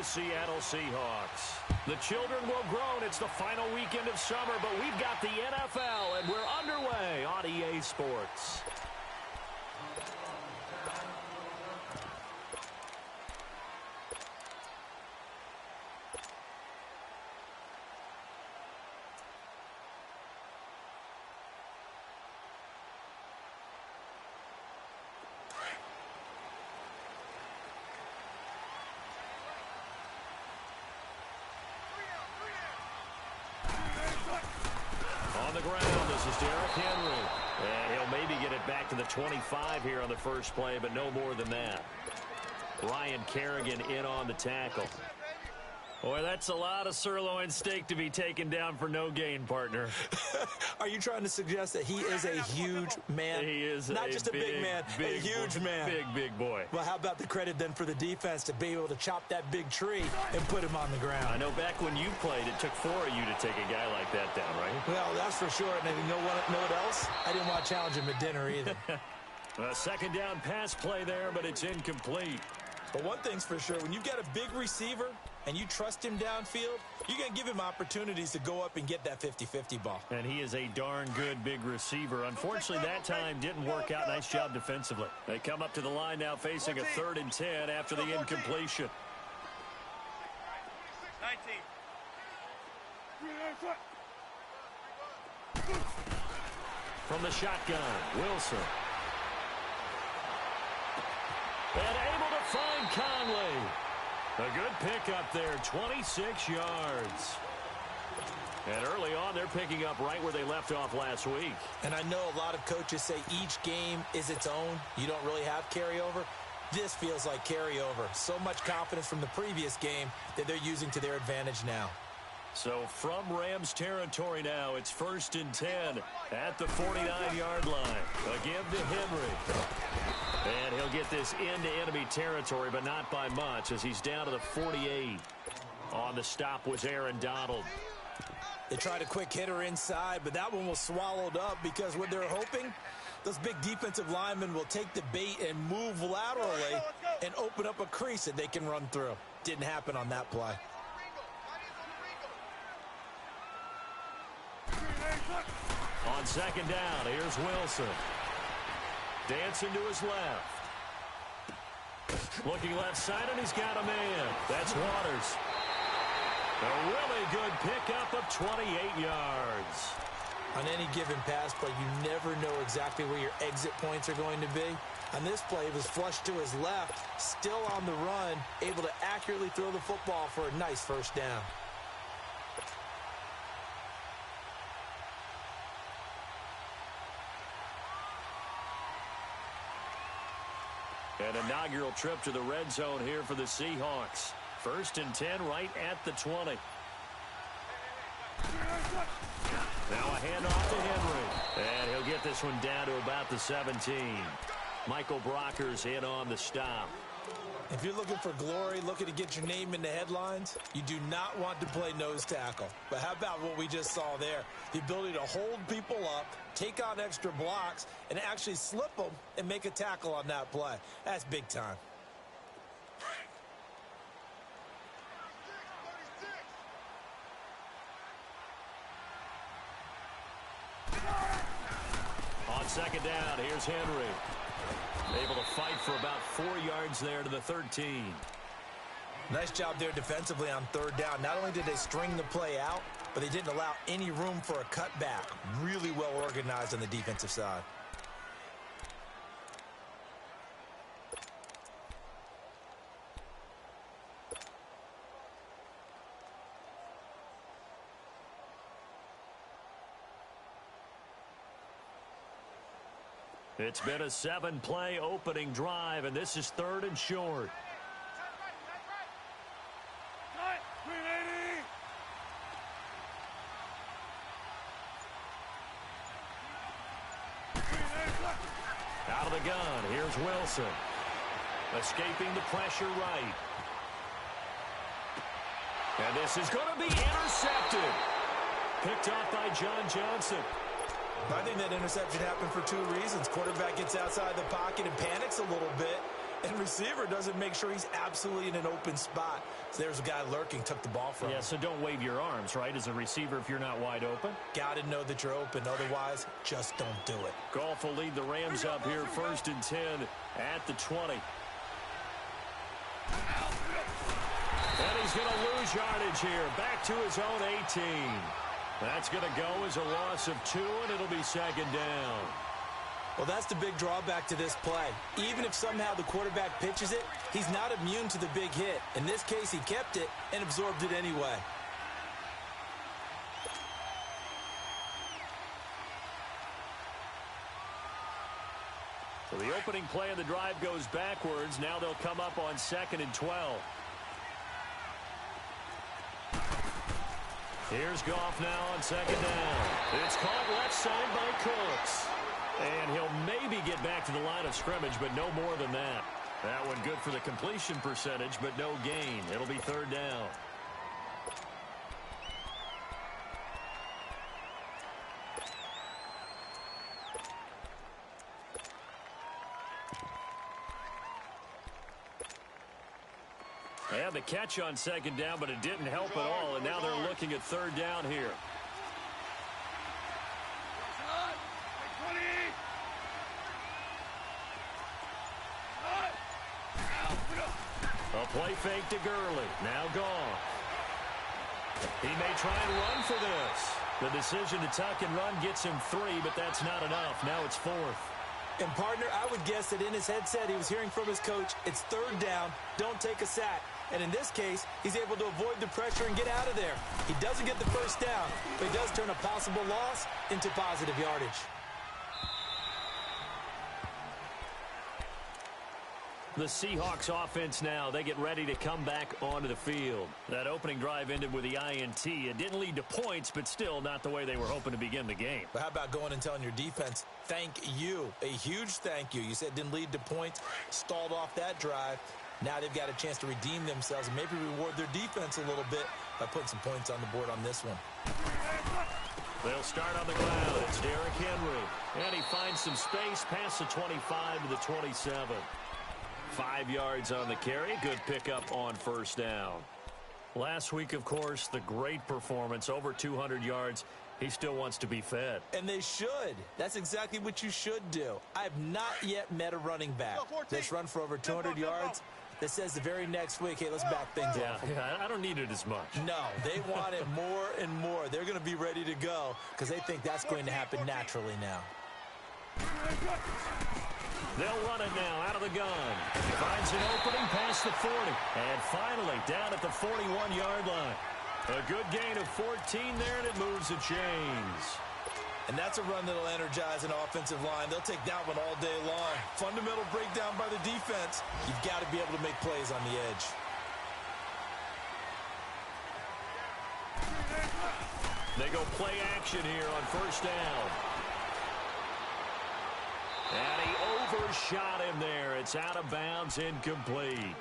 Seattle Seahawks. The children will groan. It's the final weekend of summer, but we've got the NFL, and we're underway on EA Sports. On the ground, this is Derrick Henry. And he'll maybe get it back to the 25 here on the first play, but no more than that. Ryan Kerrigan in on the tackle. Boy, that's a lot of sirloin steak to be taken down for no gain, partner. Are you trying to suggest that he is a huge man? He is not just a big man, a huge man. Big boy. Well, how about the credit then for the defense to be able to chop that big tree and put him on the ground? I know back when you played, it took 4 of you to take a guy like that down, right? Well, that's for sure. And you know what else? I didn't want to challenge him at dinner either. A second down pass play there, but it's incomplete. But one thing's for sure, when you've got a big receiver and you trust him downfield, you're going to give him opportunities to go up and get that 50-50 ball. And he is a darn good big receiver. Unfortunately, that time didn't work out. Nice job defensively. They come up to the line now facing a 3rd and 10 after the incompletion. 19. From the shotgun, Wilson. And able to find Conley. A good pickup there, 26 yards. And early on, they're picking up right where they left off last week. And I know a lot of coaches say each game is its own. You don't really have carryover. This feels like carryover. So much confidence from the previous game that they're using to their advantage now. So from Rams territory now, it's 1st and 10 at the 49-yard line. A give to Henry. And he'll get this into enemy territory, but not by much, as he's down to the 48. On the stop was Aaron Donald. They tried a quick hitter inside, but that one was swallowed up because what they're hoping, those big defensive linemen will take the bait and move laterally and open up a crease that they can run through. Didn't happen on that play. On second down, here's Wilson. Dancing to his left. Looking left side, and he's got a man. That's Waters. A really good pickup of 28 yards. On any given pass play, you never know exactly where your exit points are going to be. On this play, it was flushed to his left, still on the run, able to accurately throw the football for a nice first down. An inaugural trip to the red zone here for the Seahawks. 1st and 10 right at the 20. Now a handoff to Henry. And he'll get this one down to about the 17. Michael Brocker's in on the stop. If you're looking for glory, looking to get your name in the headlines, you do not want to play nose tackle. But how about what we just saw there? The ability to hold people up, take on extra blocks, and actually slip them and make a tackle on that play. That's big time. On second down, here's Henry. Able to fight for about 4 yards there to the 13. Nice job there defensively on 3rd down. Not only did they string the play out, but they didn't allow any room for a cutback. Really well organized on the defensive side. It's been a 7-play opening drive, and this is 3rd and short. Out of the gun, here's Wilson. Escaping the pressure right. And this is going to be intercepted. Picked off by John Johnson. I think that interception happened for 2 reasons. Quarterback gets outside the pocket and panics a little bit. And receiver doesn't make sure he's absolutely in an open spot. So there's a guy lurking, took the ball from him. Yeah, so don't wave your arms, right, as a receiver if you're not wide open. Got to know that you're open. Otherwise, just don't do it. Goff will lead the Rams up here 1st and 10 at the 20. And he's going to lose yardage here. Back to his own 18. That's going to go as a loss of 2, and it'll be 2nd down. Well, that's the big drawback to this play. Even if somehow the quarterback pitches it, he's not immune to the big hit. In this case, he kept it and absorbed it anyway. So the opening play of the drive goes backwards. Now they'll come up on 2nd and 12. Here's Goff now on 2nd down. It's caught left side by Cooks. And he'll maybe get back to the line of scrimmage, but no more than that. That one good for the completion percentage, but no gain. It'll be 3rd down. They had the catch on 2nd down, but it didn't help at all, and now they're looking at 3rd down here. A play fake to Gurley. Now gone. He may try and run for this. The decision to tuck and run gets him 3, but that's not enough. Now it's 4th. And, partner, I would guess that in his headset he was hearing from his coach, it's 3rd down, don't take a sack. And in this case, he's able to avoid the pressure and get out of there. He doesn't get the 1st down, but he does turn a possible loss into positive yardage. The Seahawks offense now, they get ready to come back onto the field. That opening drive ended with the INT. It didn't lead to points, but still not the way they were hoping to begin the game. But how about going and telling your defense, thank you, a huge thank you. You said it didn't lead to points, stalled off that drive. Now they've got a chance to redeem themselves and maybe reward their defense a little bit by putting some points on the board on this one. They'll start on the ground. It's Derrick Henry. And he finds some space past the 25 to the 27. 5 yards on the carry. Good pickup on 1st down. Last week, of course, the great performance, over 200 yards. He still wants to be fed. And they should. That's exactly what you should do. I have not yet met a running back that's run for over 200 yards that says the very next week, hey, let's back things off. Yeah, I don't need it as much. No, they want it more and more. They're going to be ready to go because they think that's going to happen naturally now. They'll run it now out of the gun. Finds an opening past the 40. And finally down at the 41-yard line. A good gain of 14 there, and it moves the chains. And that's a run that'll energize an offensive line. They'll take that one all day long. Fundamental breakdown by the defense. You've got to be able to make plays on the edge. They go play action here on 1st down. And he overshot him there. It's out of bounds, incomplete.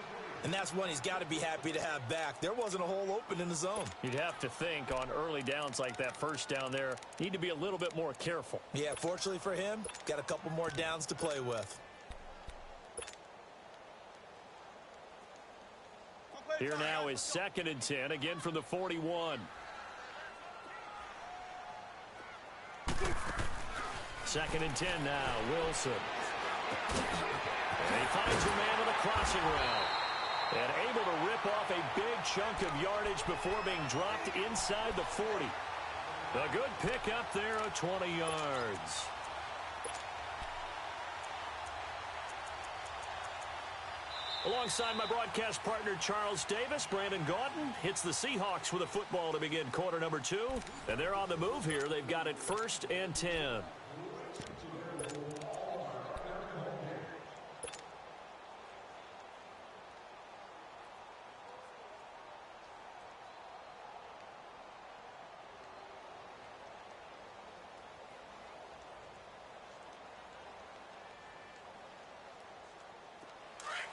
And that's one he's got to be happy to have back. There wasn't a hole open in the zone. You'd have to think on early downs like that 1st down there, need to be a little bit more careful. Yeah, fortunately for him, got a couple more downs to play with. Here now is 2nd and 10, again from the 41. 2nd and 10 now, Wilson. And he finds a man with a crossing route. And able to rip off a big chunk of yardage before being dropped inside the 40. A good pickup there of 20 yards. Alongside my broadcast partner, Charles Davis, Brandon Gaudin hits the Seahawks with a football to begin quarter number 2. And they're on the move here. They've got it 1st and 10.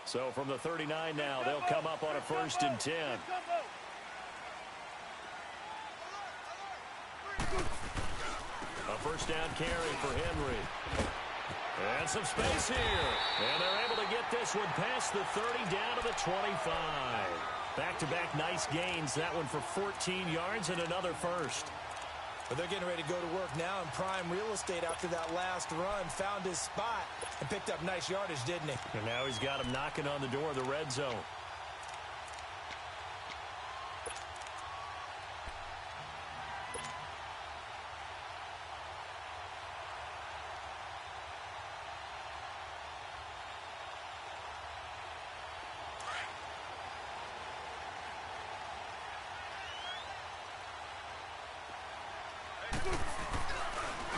So from the 39 now, they'll come up on a 1st and 10. A 1st down carry for Henry. And some space here. And they're able to get this one past the 30 down to the 25. Back-to-back nice gains. That one for 14 yards and another first. But they're getting ready to go to work now in prime real estate after that last run. Found his spot and picked up nice yardage, didn't he? And now he's got him knocking on the door of the red zone.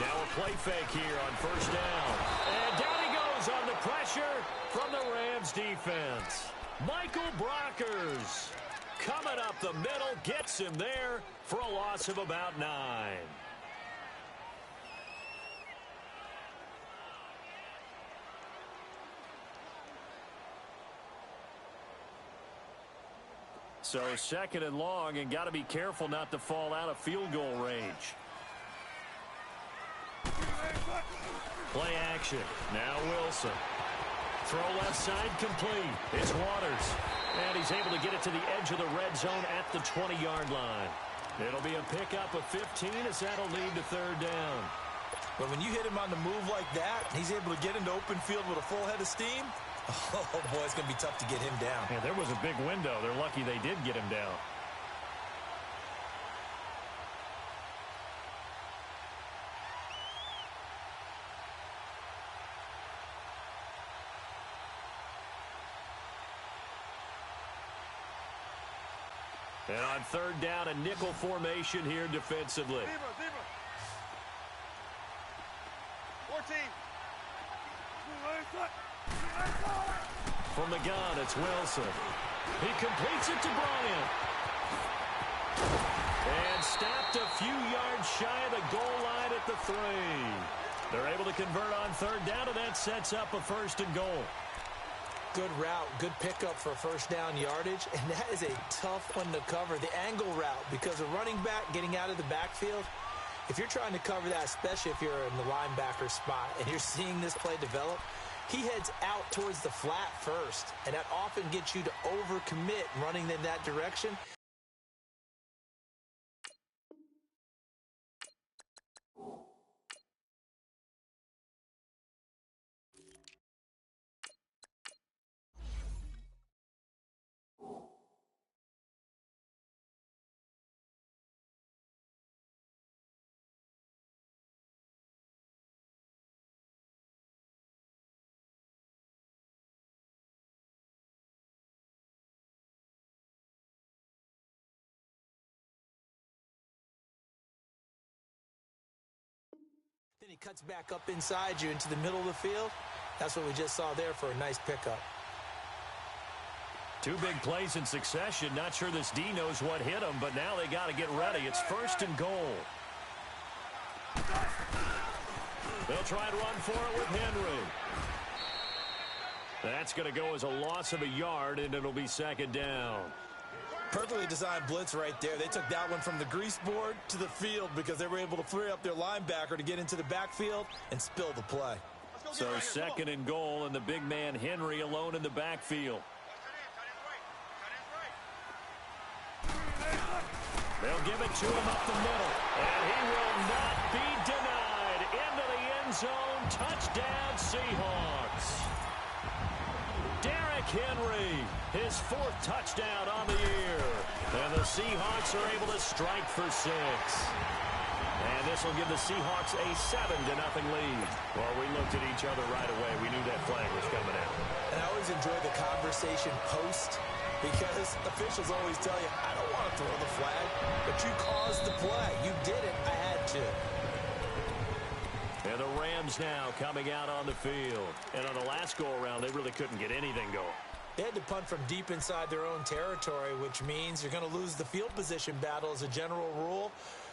Now a play fake here on first down. And down he goes on the pressure from the Rams defense. Michael Brockers coming up the middle, gets him there for a loss of about 9. So second and long, and got to be careful not to fall out of field goal range. Play action. Now Wilson. Throw left side complete. It's Waters. And he's able to get it to the edge of the red zone at the 20-yard line. It'll be a pickup of 15 as that'll lead to third down. But when you hit him on the move like that, he's able to get into open field with a full head of steam. Oh, boy, it's going to be tough to get him down. Yeah, there was a big window. They're lucky they did get him down. And on third down, a nickel formation here defensively. 14. From the gun, it's Wilson. He completes it to Bryant. And stopped a few yards shy of the goal line at the 3. They're able to convert on third down, and that sets up a first and goal. Good route, good pickup for first down yardage, and that is a tough one to cover, the angle route, because a running back getting out of the backfield, if you're trying to cover that, especially if you're in the linebacker spot and you're seeing this play develop, he heads out towards the flat first, and that often gets you to overcommit running in that direction. Then he cuts back up inside you into the middle of the field. That's what we just saw there for a nice pickup. 2 big plays in succession. Not sure this D knows what hit him, but now they got to get ready. It's first and goal. They'll try and run for it with Henry. That's going to go as a loss of a yard, and it'll be second down. Perfectly designed blitz right there. They took that one from the grease board to the field because they were able to free up their linebacker to get into the backfield and spill the play. So second and goal, and the big man Henry alone in the backfield. They'll give it to him up the middle, and he will not be denied. Into the end zone, touchdown Seahawks. Derrick Henry, his 4th touchdown on the year. And the Seahawks are able to strike for 6. And this will give the Seahawks a 7-0 lead. Well, we looked at each other right away. We knew that flag was coming out. And I always enjoy the conversation post because officials always tell you, I don't want to throw the flag, but you caused the play. You did it. I had to. And the Rams now coming out on the field. And on the last go-around, they really couldn't get anything going. They had to punt from deep inside their own territory, which means you're going to lose the field position battle as a general rule.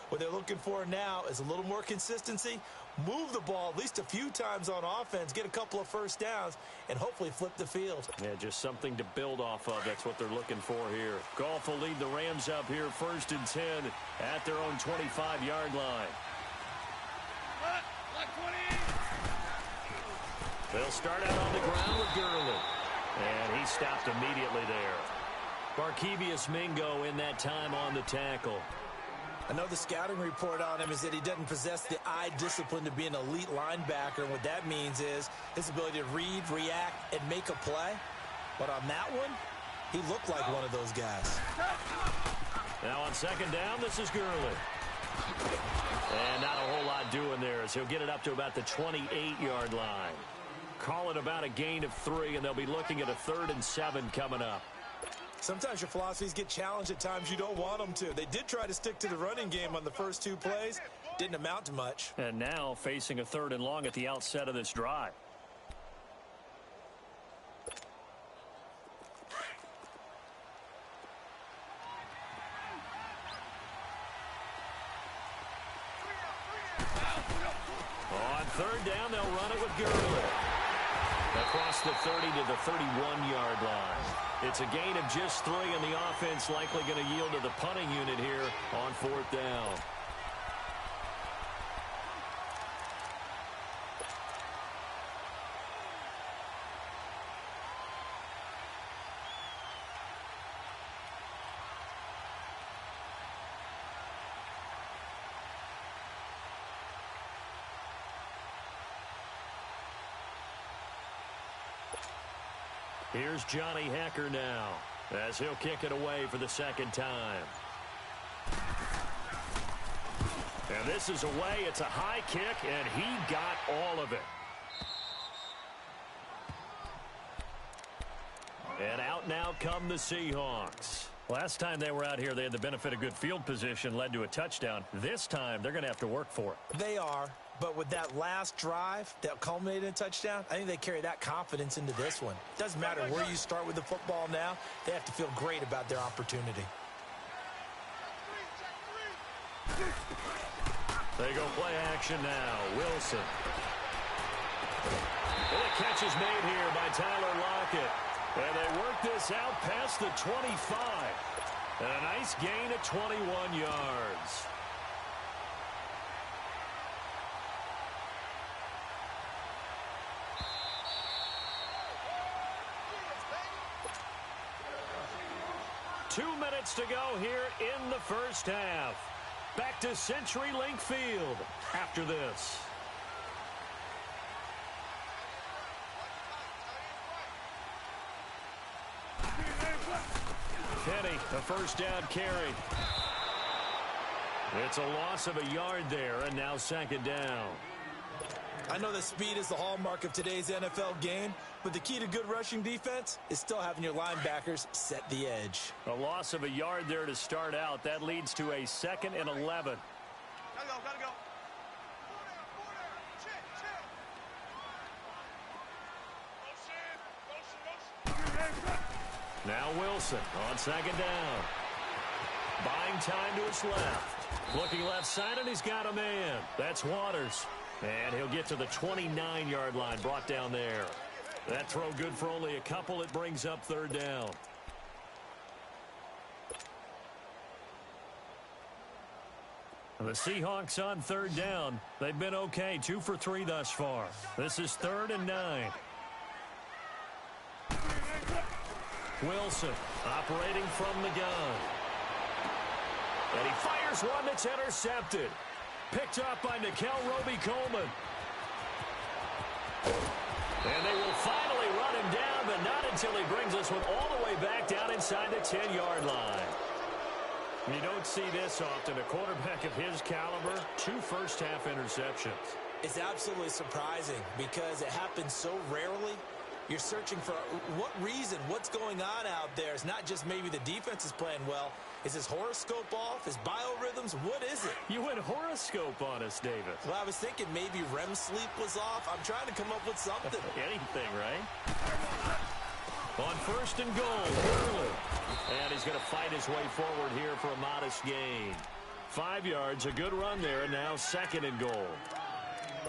What they're looking for now is a little more consistency, move the ball at least a few times on offense, get a couple of first downs, and hopefully flip the field. Yeah, just something to build off of. That's what they're looking for here. Goff will lead the Rams up here first and 10 at their own 25-yard line. They'll start out on the ground with Gurley. And he stopped immediately there. Barkevious Mingo in that time on the tackle. I know the scouting report on him is that he doesn't possess the eye discipline to be an elite linebacker. And what that means is his ability to read, react, and make a play. But on that one, he looked like one of those guys. Now on second down, this is Gurley. And not a whole lot doing there as he'll get it up to about the 28-yard line. Call it about a gain of 3, and they'll be looking at a 3rd and 7 coming up. Sometimes your philosophies get challenged at times you don't want them to. They did try to stick to the running game on the first 2 plays. Didn't amount to much. And now facing a 3rd and long at the outset of this drive. On 3rd down, they'll run it with Gurley. Across the 30 to the 31-yard line. It's a gain of just 3, and the offense likely going to yield to the punting unit here on 4th down. Here's Johnny Hacker now as he'll kick it away for the 2nd time. And this is away. It's a high kick, and he got all of it. And out now come the Seahawks. Last time they were out here, they had the benefit of good field position, led to a touchdown. This time, they're going to have to work for it. They are. But with that last drive that culminated in a touchdown, I think they carry that confidence into this one. Doesn't matter where you start with the football now. They have to feel great about their opportunity. They go play action now. Wilson. And a catch is made here by Tyler Lockett. And they work this out past the 25. And a nice gain of 21 yards. Two minutes to go here in the first half. Back to CenturyLink Field after this. Penny, a first down carry. It's a loss of a yard there, and now 2nd down. I know that speed is the hallmark of today's NFL game, but the key to good rushing defense is still having your linebackers set the edge. A loss of a yard there to start out. That leads to a 2nd and 11. Gotta go. Now Wilson on 2nd down. Buying time to his left. Looking left side, and he's got a man. That's Waters. And he'll get to the 29-yard line, brought down there. That throw good for only a couple. It brings up 3rd down. The Seahawks on 3rd down. They've been okay, 2 for 3 thus far. This is 3rd and 9. Wilson operating from the gun. And he fires one that's intercepted. Picked up by Nickel Roby-Coleman. And they will finally run him down, but not until he brings this one all the way back down inside the 10-yard line. You don't see this often. A quarterback of his caliber, 2 first-half interceptions. It's absolutely surprising because it happens so rarely. You're searching for what reason, what's going on out there. It's not just maybe the defense is playing well. Is his horoscope off? His biorhythms? What is it? You went horoscope on us, David. Well, I was thinking maybe REM sleep was off. I'm trying to come up with something. Anything, right? On 1st and goal, Gurley. And he's going to fight his way forward here for a modest gain. 5 yards, a good run there, and now 2nd and goal.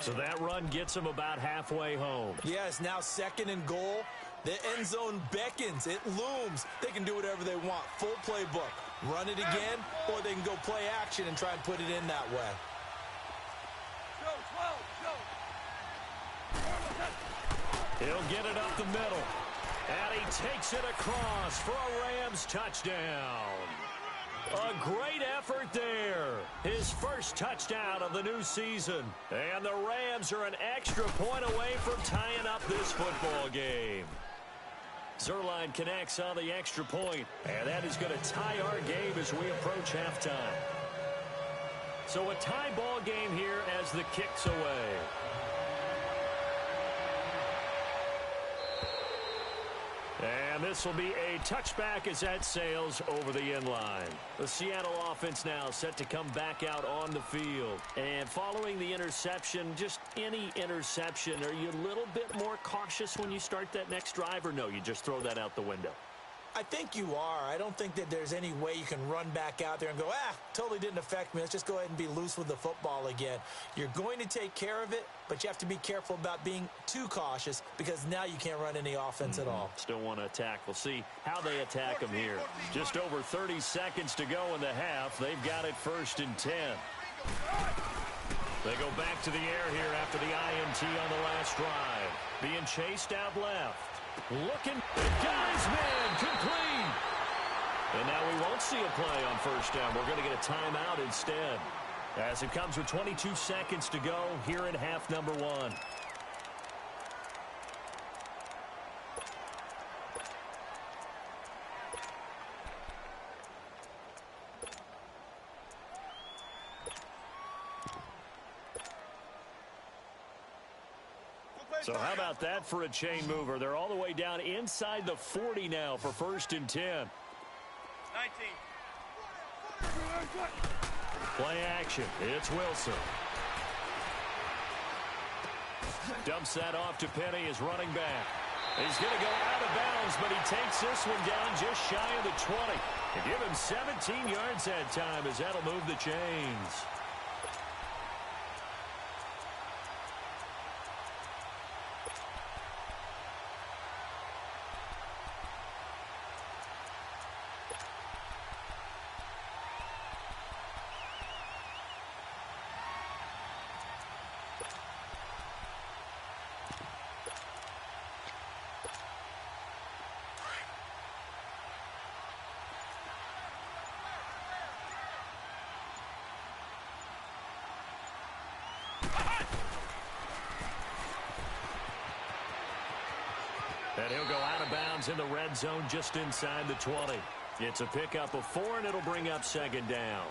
So that run gets him about halfway home. Yeah, it's now 2nd and goal. The end zone beckons. It looms. They can do whatever they want. Full playbook. Run it again, or they can go play action and try and put it in that way. He'll get it up the middle. And he takes it across for a Rams touchdown. A great effort there. His first touchdown of the new season. And the Rams are an extra point away from tying up this football game. Zerline connects on the extra point, and that is going to tie our game as we approach halftime. So a tie ball game here as the kick's away. And this will be a touchback as that sails over the end line. The Seattle offense now set to come back out on the field. And following the interception, just any interception, are you a little bit more cautious when you start that next drive, or no, you just throw that out the window? I think you are. I don't think that there's any way you can run back out there and go, totally didn't affect me. Let's just go ahead and be loose with the football again. You're going to take care of it, but you have to be careful about being too cautious because now you can't run any offense at all. Still want to attack. We'll see how they attack them here. Just over 30 seconds to go in the half. They've got it 1st and 10. They go back to the air here after the INT on the last drive. Being chased out left. Looking, got his man, complete. And now we won't see a play on 1st down. We're going to get a timeout instead. As it comes with 22 seconds to go here in half number 1. So how about that for a chain mover? They're all the way down inside the 40 now for 1st and 10. 19. Play action. It's Wilson. Dumps that off to Penny as running back. He's going to go out of bounds, but he takes this one down just shy of the 20. And give him 17 yards that time as that'll move the chains. And he'll go out of bounds in the red zone just inside the 20. It's a pickup of 4, and it'll bring up 2nd down.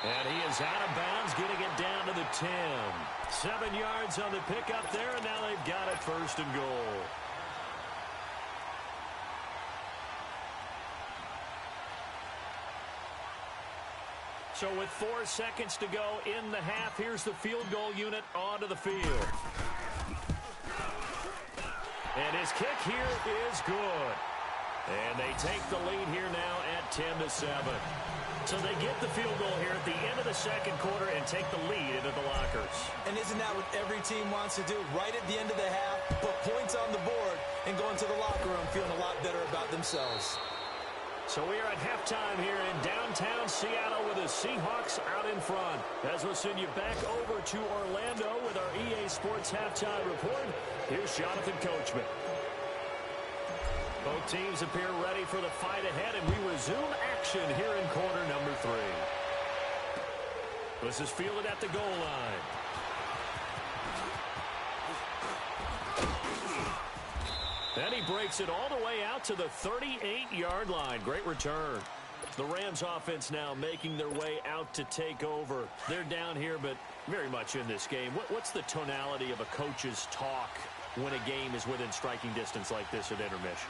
And he is out of bounds, getting it down to the 10. 7 yards on the pickup there, and now they've got it 1st and goal. So with 4 seconds to go in the half, here's the field goal unit onto the field. And his kick here is good. And they take the lead here now at 10-7. So they get the field goal here at the end of the 2nd quarter and take the lead into the lockers. And isn't that what every team wants to do? Right at the end of the half, put points on the board and go into the locker room feeling a lot better about themselves. So we are at halftime here in downtown Seattle with the Seahawks out in front. As we'll send you back over to Orlando with our EA Sports Halftime Report, here's Jonathan Coachman. Both teams appear ready for the fight ahead, and we resume action here in quarter number 3. This is fielded at the goal line. And he breaks it all the way out to the 38-yard line. Great return. The Rams offense now making their way out to take over. They're down here, but very much in this game. What's the tonality of a coach's talk when a game is within striking distance like this at intermission?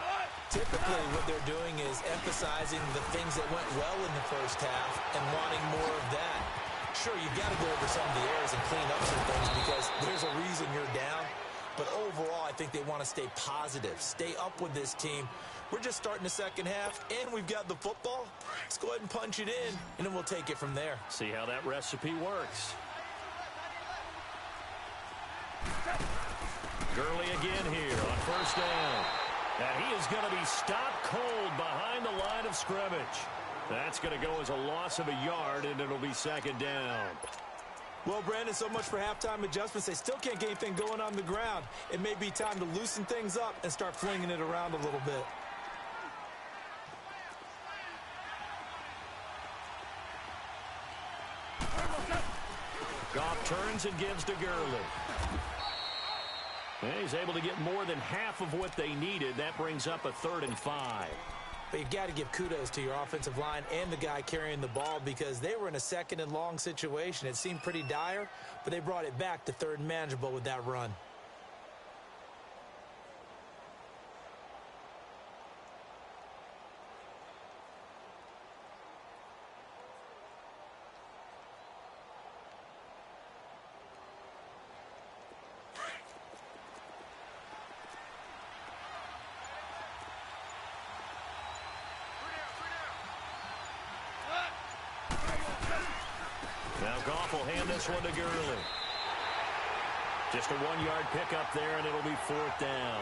Typically, what they're doing is emphasizing the things that went well in the first half and wanting more of that. Sure, you've got to go over some of the errors and clean up some things because there's a reason you're down. But overall, I think they want to stay positive, stay up with this team. We're just starting the second half, and we've got the football. Let's go ahead and punch it in, and then we'll take it from there. See how that recipe works. Gurley again here on first down. And he is going to be stopped cold behind the line of scrimmage. That's going to go as a loss of a yard, and it'll be second down. Well, Brandon, so much for halftime adjustments. They still can't get anything going on the ground. It may be time to loosen things up and start flinging it around a little bit. Goff turns and gives to Gurley. And he's able to get more than half of what they needed. That brings up a 3rd and 5. But you've got to give kudos to your offensive line and the guy carrying the ball because they were in a 2nd and long situation. It seemed pretty dire, but they brought it back to 3rd and manageable with that run. Now Goff will hand this one to Gurley. Just a 1-yard pickup there, and it'll be 4th down.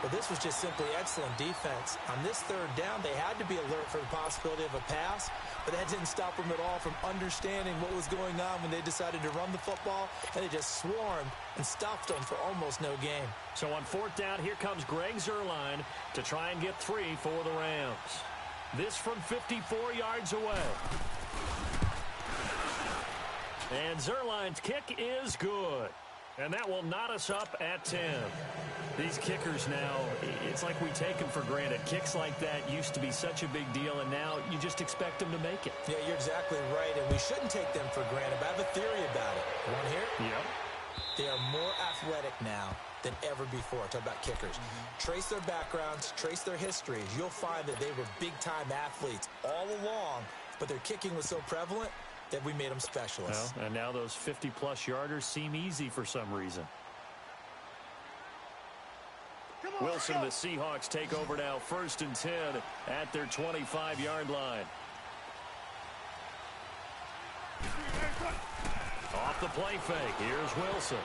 But this was just simply excellent defense. On this 3rd down, they had to be alert for the possibility of a pass, but that didn't stop them at all from understanding what was going on when they decided to run the football, and they just swarmed and stopped them for almost no gain. So on 4th down, here comes Greg Zuerlein to try and get 3 for the Rams. This from 54 yards away. And Zuerlein's kick is good. And that will knot us up at 10. These kickers now, it's like we take them for granted. Kicks like that used to be such a big deal, and now you just expect them to make it. Yeah, you're exactly right, and we shouldn't take them for granted. But I have a theory about it. You want to hear it? Yep. They are more athletic now than ever before. Talk about kickers. Trace their backgrounds, trace their histories. You'll find that they were big-time athletes all along, but their kicking was so prevalent that we made them specialists. Well, and now those 50-plus yarders seem easy for some reason. Wilson, the Seahawks take over now, 1st and 10 at their 25-yard line. Off the play fake, here's Wilson.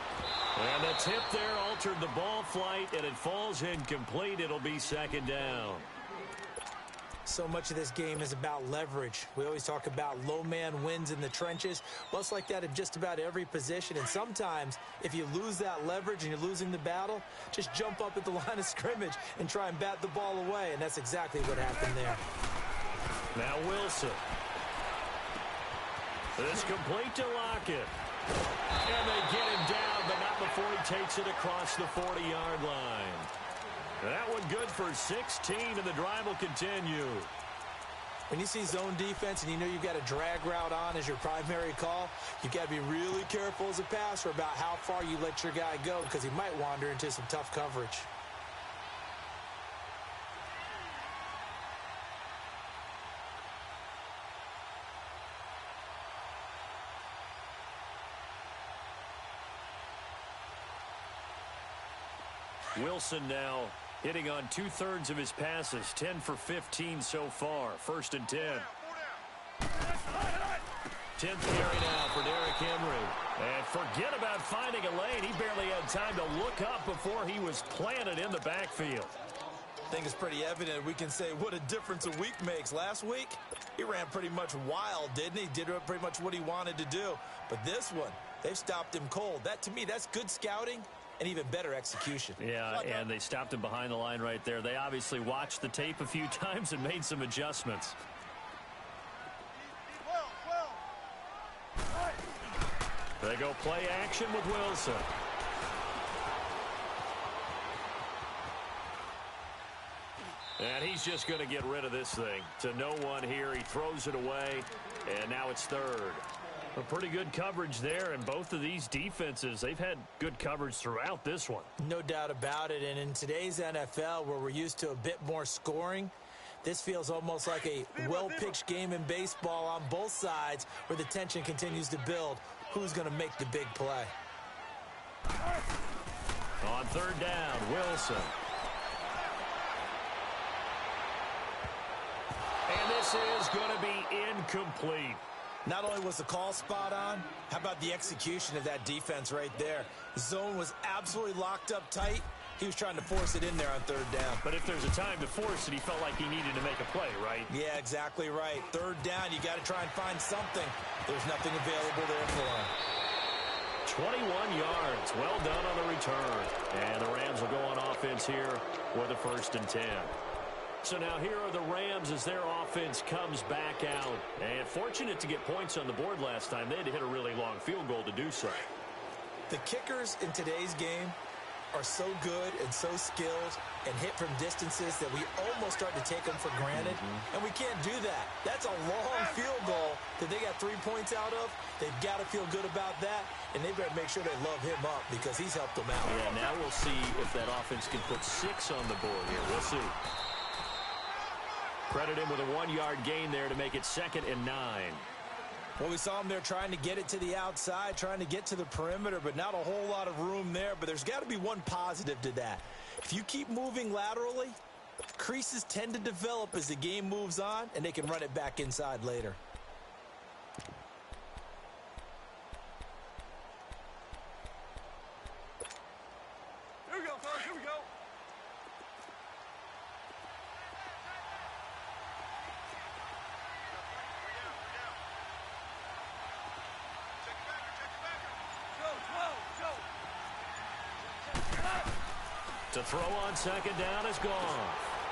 And the tip there altered the ball flight, and it falls incomplete. It'll be 2nd down. So much of this game is about leverage. We always talk about low man wins in the trenches. Well, it's like that in just about every position. And sometimes, if you lose that leverage and you're losing the battle, just jump up at the line of scrimmage and try and bat the ball away. And that's exactly what happened there. Now Wilson. It's complete to Lockett. And they get him down, but not before he takes it across the 40-yard line. That one good for 16, and the drive will continue. When you see zone defense and you know you've got a drag route on as your primary call, you've got to be really careful as a passer about how far you let your guy go because he might wander into some tough coverage. Wilson now hitting on 2/3 of his passes, 10 for 15 so far. 1st and 10. 10th carry now for Derrick Henry. And forget about finding a lane. He barely had time to look up before he was planted in the backfield. I think it's pretty evident. We can say what a difference a week makes. Last week, he ran pretty much wild, didn't he? Did pretty much what he wanted to do. But this one, they've stopped him cold. That, to me, that's good scouting and even better execution. Yeah, and they stopped him behind the line right there. They obviously watched the tape a few times and made some adjustments. They go play action with Wilson. And he's just going to get rid of this thing. To no one here. He throws it away, and now it's 3rd. A pretty good coverage there, and both of these defenses, they've had good coverage throughout this one. No doubt about it, and in today's NFL, where we're used to a bit more scoring, this feels almost like a well-pitched game in baseball on both sides where the tension continues to build. Who's going to make the big play? On third down, Wilson. And this is going to be incomplete. Not only was the call spot on, how about the execution of that defense right there? The zone was absolutely locked up tight. He was trying to force it in there on third down. But if there's a time to force it, he felt like he needed to make a play, right? Yeah, exactly right. Third down, you got to try and find something. There's nothing available there for him. 21 yards. Well done on the return. And the Rams will go on offense here with a 1st and 10. So now here are the Rams as their offense comes back out. And fortunate to get points on the board last time. They had to hit a really long field goal to do so. The kickers in today's game are so good and so skilled and hit from distances that we almost start to take them for granted. And we can't do that. That's a long field goal that they got 3 points out of. They've got to feel good about that, and they better make sure they love him up because he's helped them out. Yeah, now we'll see if that offense can put 6 on the board here. We'll see. Credit him with a 1-yard gain there to make it 2nd and 9. Well, we saw him there trying to get it to the outside, trying to get to the perimeter, but not a whole lot of room there. But there's got to be one positive to that. If you keep moving laterally, creases tend to develop as the game moves on, and they can run it back inside later. Here we go, fellas. Here we go. To throw on 2nd down is gone.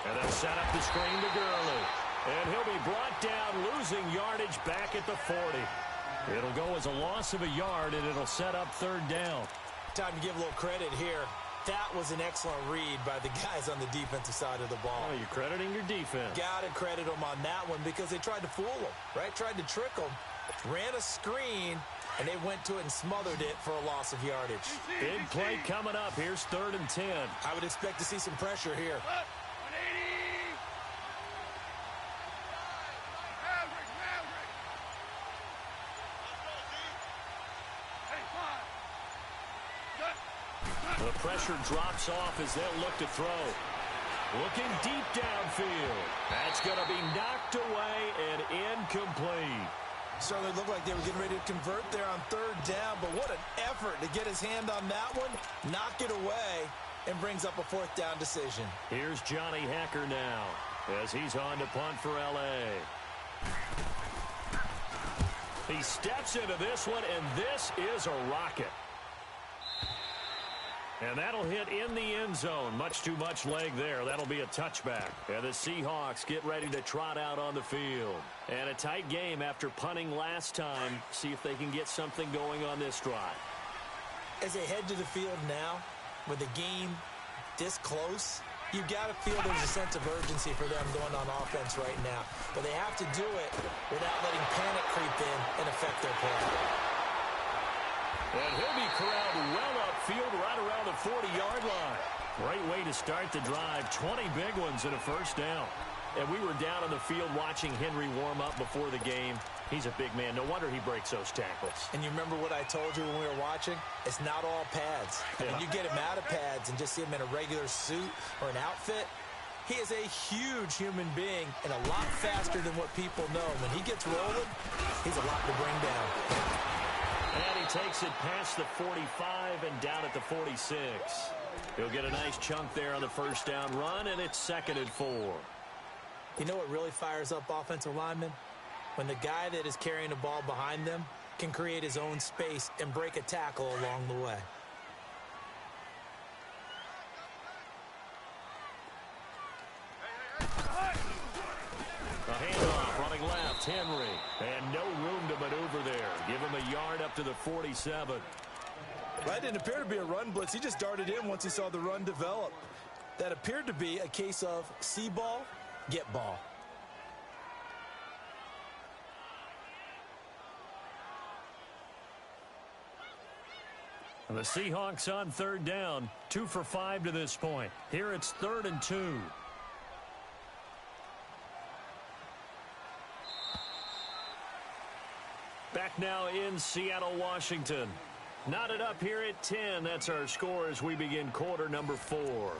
And they'll set up the screen to Gurley. And he'll be brought down, losing yardage back at the 40. It'll go as a loss of a yard, and it'll set up 3rd down. Time to give a little credit here. That was an excellent read by the guys on the defensive side of the ball. Oh, you're crediting your defense. Got to credit them on that one because they tried to fool them, right? Tried to trick them. Ran a screen, and they went to it and smothered it for a loss of yardage. Big play coming up. Here's 3rd and 10. I would expect to see some pressure here. 180. Maverick. Hey, 5. The pressure drops off as they'll look to throw. Looking deep downfield. That's going to be knocked away and incomplete. Certainly looked like they were getting ready to convert there on 3rd down, but what an effort to get his hand on that one, knock it away, and brings up a 4th down decision. Here's Johnny Hacker now as he's on to punt for L.A. He steps into this one, and this is a rocket. And that'll hit in the end zone. Much too much leg there. That'll be a touchback. And the Seahawks get ready to trot out on the field. And a tight game after punting last time. See if they can get something going on this drive. As they head to the field now, with the game this close, you've got to feel there's a sense of urgency for them going on offense right now. But they have to do it without letting panic creep in and affect their play. And he'll be corralled well upfield right around the 40-yard line. Great way to start the drive. 20 big ones and a 1st down. And we were down on the field watching Henry warm up before the game. He's a big man. No wonder he breaks those tackles. And you remember what I told you when we were watching? It's not all pads. Yeah. When you get him out of pads and just see him in a regular suit or an outfit, he is a huge human being and a lot faster than what people know. When he gets rolling, he's a lot to bring down. And he takes it past the 45 and down at the 46. He'll get a nice chunk there on the 1st down run, and it's 2nd and 4. You know what really fires up offensive linemen? When the guy that is carrying the ball behind them can create his own space and break a tackle along the way. A handoff running left, Henry. And no room to maneuver there. Give him a yard up to the 47. That didn't appear to be a run blitz. He just darted in once he saw the run develop. That appeared to be a case of see ball, get ball. And the Seahawks on 3rd down. 2 for 5 to this point. Here it's 3rd and 2. Back now in Seattle, Washington. Knotted up here at 10. That's our score as we begin quarter number 4.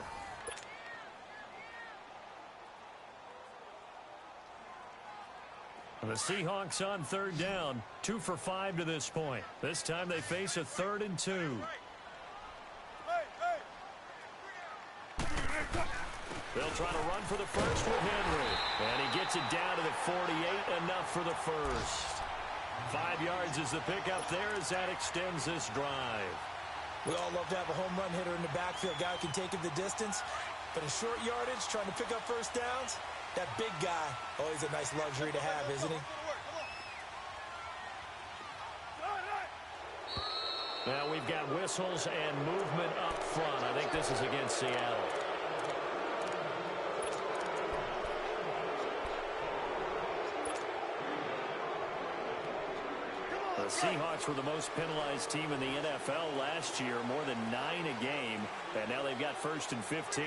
The Seahawks on third down, 2 for 5 to this point. This time they face a 3rd and 2. They'll try to run for the first with Henry. And he gets it down to the 48, enough for the first. 5 yards is the pickup there as that extends this drive. We all love to have a home run hitter in the backfield. Guy who can take it the distance. But in short yardage, trying to pick up first downs, that big guy, always a nice luxury to have, isn't he? Now we've got whistles and movement up front. I think this is against Seattle. The Seahawks were the most penalized team in the NFL last year, more than 9 a game, and now they've got 1st and 15.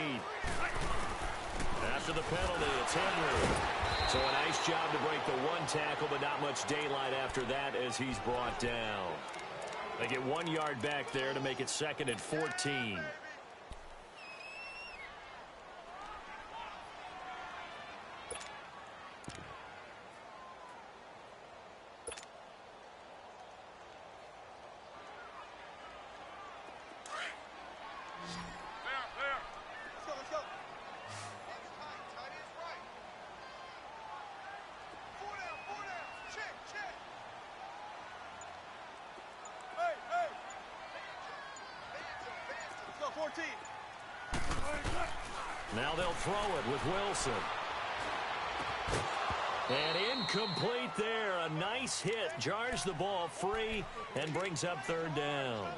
After the penalty, it's Henry. So a nice job to break the 1 tackle, but not much daylight after that as he's brought down. They get 1 yard back there to make it 2nd and 14. Now they'll throw it with Wilson. And incomplete there. A nice hit. Jars the ball free and brings up 3rd down.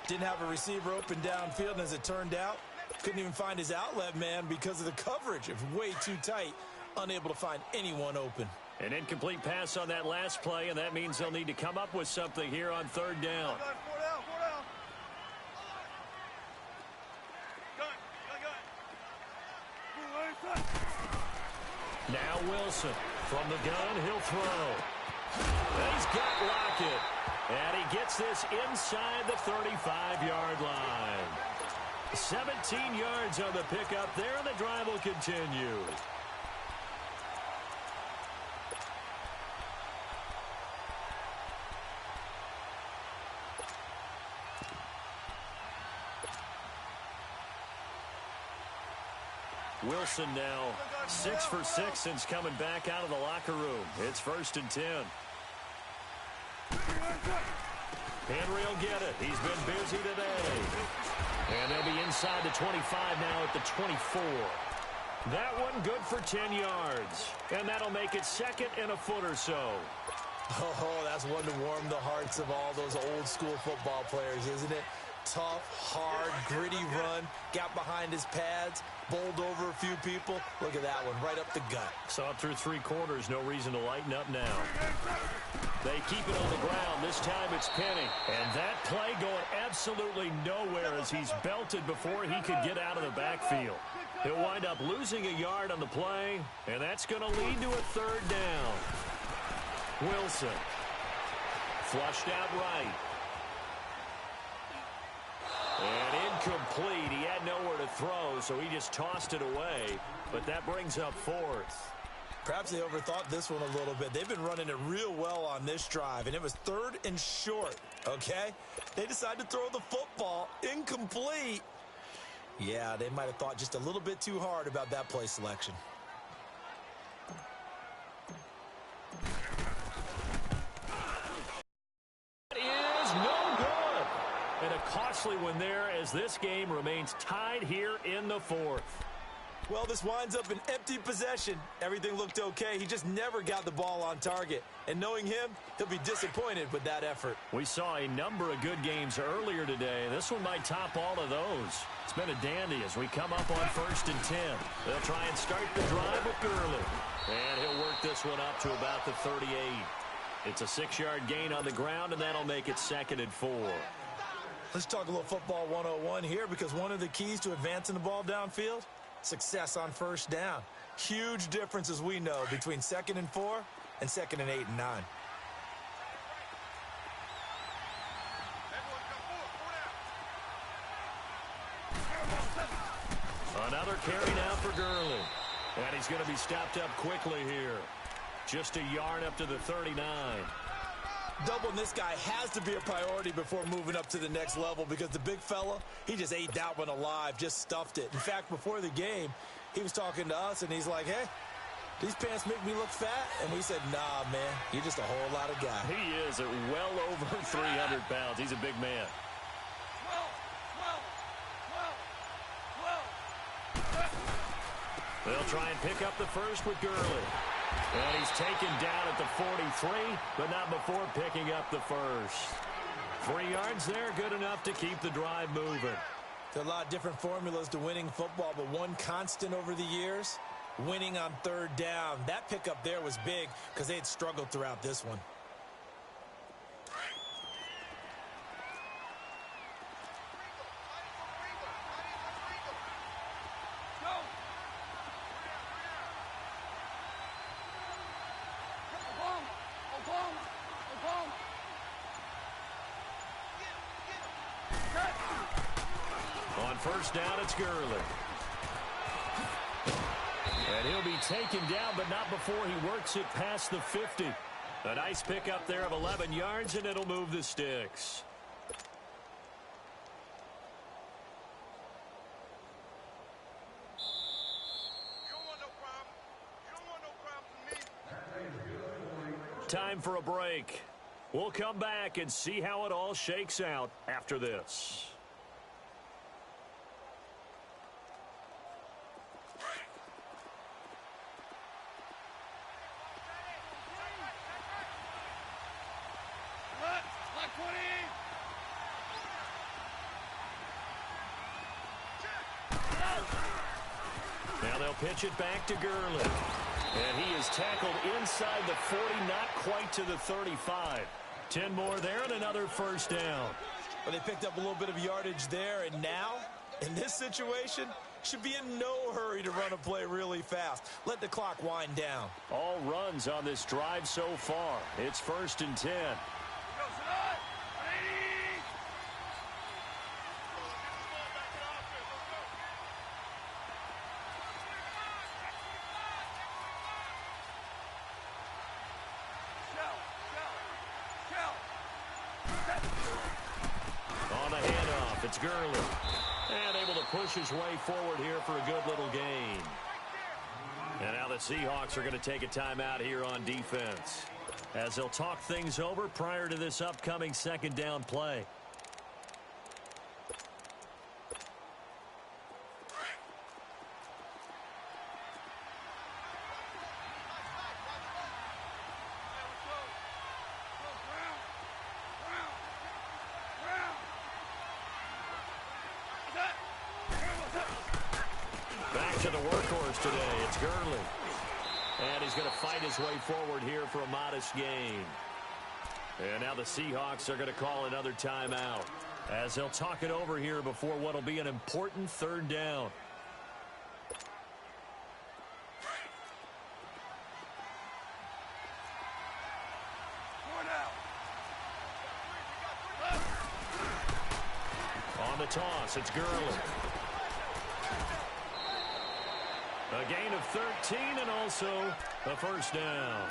Didn't have a receiver open downfield, and as it turned out, couldn't even find his outlet man because of the coverage. It was way too tight. Unable to find anyone open. An incomplete pass on that last play, and that means they'll need to come up with something here on 3rd down. Now Wilson from the gun, he'll throw. And he's got Lockett. And he gets this inside the 35-yard line. 17 yards on the pickup there, and the drive will continue. Wilson now 6 for 6 since coming back out of the locker room. It's 1st and 10. Henry will get it. He's been busy today. And they'll be inside the 25 now at the 24. That one good for 10 yards. And that'll make it 2nd and a foot or so. Oh, that's one to warm the hearts of all those old school football players, isn't it? Tough, hard, gritty run, got behind his pads, bowled over a few people. Look at that one, right up the gut. Saw it through 3 quarters, no reason to lighten up now. They keep it on the ground. This time it's Penny. And that play going absolutely nowhere as he's belted before he could get out of the backfield. He'll wind up losing a yard on the play, and that's going to lead to a 3rd down. Wilson. Flushed out right. And incomplete. He had nowhere to throw, so he just tossed it away. But that brings up 4th. Perhaps they overthought this one a little bit. They've been running it real well on this drive, and it was 3rd and short, okay? They decided to throw the football incomplete. Yeah, they might have thought just a little bit too hard about that play selection. And a costly one there as this game remains tied here in the 4th. Well, this winds up an empty possession. Everything looked okay. He just never got the ball on target. And knowing him, he'll be disappointed with that effort. We saw a number of good games earlier today. This one might top all of those. It's been a dandy as we come up on 1st and 10. They'll try and start the drive with Gurley. And he'll work this one up to about the 38. It's a 6-yard gain on the ground, and that'll make it 2nd and 4. Let's talk a little football 101 here, because one of the keys to advancing the ball downfield, success on 1st down. Huge difference, as we know, between 2nd and 4 and 2nd and 8 and 9. Another carry now for Gurley. And he's going to be stopped up quickly here. Just a yard up to the 39. Doubling this guy has to be a priority before moving up to the next level because the big fella, he just ate that one alive, just stuffed it. In fact, before the game, he was talking to us, and he's like, hey, these pants make me look fat. And we said, nah, man, you're just a whole lot of guy. He is at well over 300 pounds. He's a big man. They'll try and pick up the first with Gurley. And he's taken down at the 43, but not before picking up the first. 3 yards there, good enough to keep the drive moving. There are a lot of different formulas to winning football, but one constant over the years, winning on third down. That pickup there was big because they had struggled throughout this one. On first down, it's Gurley. And he'll be taken down, but not before he works it past the 50. A nice pickup there of 11 yards, and it'll move the sticks. Time for a break. We'll come back and see how it all shakes out after this. Now they'll pitch it back to Gurley. And he is tackled inside the 40, not quite to the 35. 10 more there and another first down. But they picked up a little bit of yardage there, and now, in this situation, should be in no hurry to run a play really fast. Let the clock wind down. All runs on this drive so far. It's 1st and 10. On the handoff, it's Gurley. And able to push his way forward here for a good little gain. And now the Seahawks are going to take a timeout here on defense, as they'll talk things over prior to this upcoming second down play. Back to the workhorse today. It's Gurley. And he's going to fight his way forward here for a modest gain. And now the Seahawks are going to call another timeout, as they'll talk it over here before what will be an important third down. On the toss, it's Gurley. A gain of 13 and also a first down.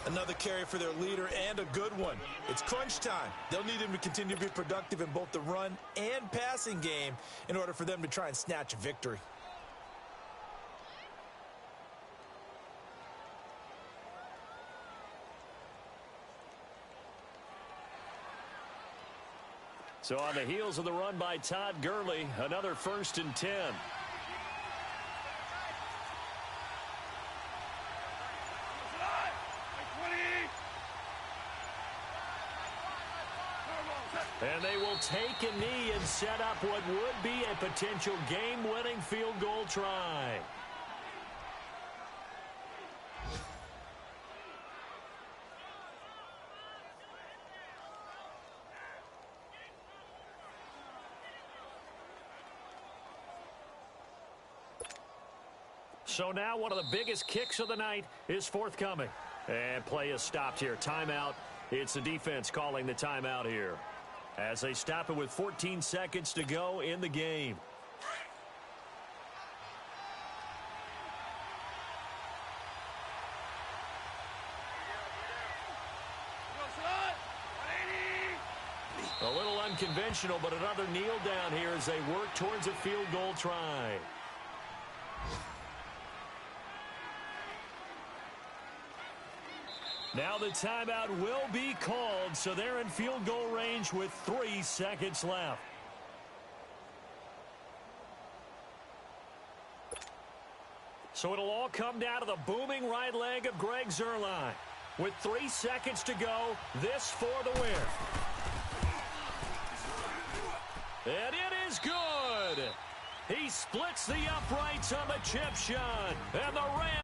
Another carry for their leader and a good one. It's crunch time. They'll need him to continue to be productive in both the run and passing game in order for them to try and snatch a victory. So on the heels of the run by Todd Gurley, another 1st and 10. And they will take a knee and set up what would be a potential game-winning field goal try. So now one of the biggest kicks of the night is forthcoming. And play is stopped here. Timeout. It's the defense calling the timeout here, as they stop it with 14 seconds to go in the game. A little unconventional, but another kneel down here as they work towards a field goal try. Now the timeout will be called, so they're in field goal range with 3 seconds left. So it'll all come down to the booming right leg of Greg Zuerlein. With 3 seconds to go, this for the win. And it is good. He splits the uprights on the chip shot. And the Rams